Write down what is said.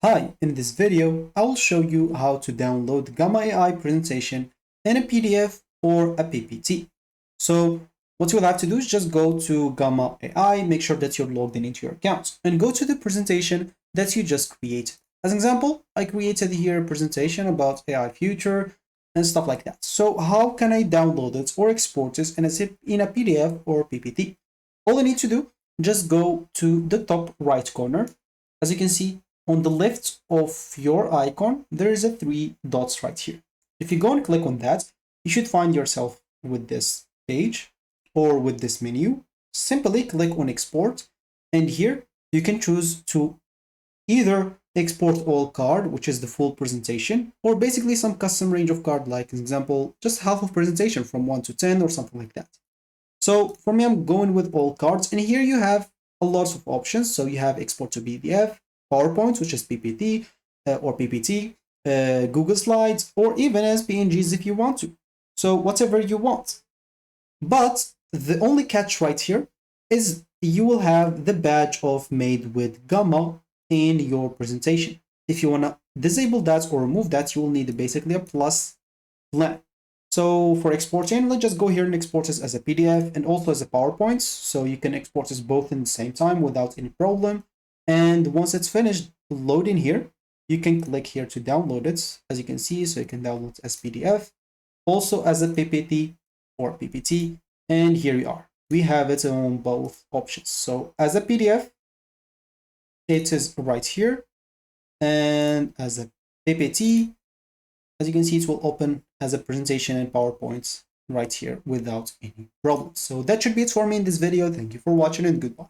Hi, in this video, I will show you how to download Gamma AI presentation in a PDF or a PPT. So what you'll have to do is just go to Gamma AI, make sure that you're logged in into your account, and go to the presentation that you just created. As an example, I created here a presentation about AI future and stuff like that. So how can I download it or export it in a PDF or PPT? All I need to do, just go to the top right corner. As you can see, on the left of your icon, there is a three dots right here. If you go and click on that, you should find yourself with this page or with this menu. Simply click on export, and here you can choose to either export all card, which is the full presentation, or basically some custom range of card, like an example, just half of presentation from 1 to 10 or something like that. So for me, I'm going with all cards, and here you have a lot of options. So you have export to PDF, PowerPoint, which is PPT or PPT, Google Slides, or even as PNGs if you want to. So whatever you want. But the only catch right here is you will have the badge of made with Gamma in your presentation. If you want to disable that or remove that, you will need basically a plus blank. So for exporting, let's just go here and export this as a PDF and also as a PowerPoint. So you can export this both in the same time without any problem. And once it's finished loading here, you can click here to download it, as you can see. So you can download as PDF, also as a PPT or PPT. And here we are. We have it on both options. So as a PDF, it is right here. And as a PPT, as you can see, it will open as a presentation in PowerPoint right here without any problems. So that should be it for me in this video. Thank you for watching and goodbye.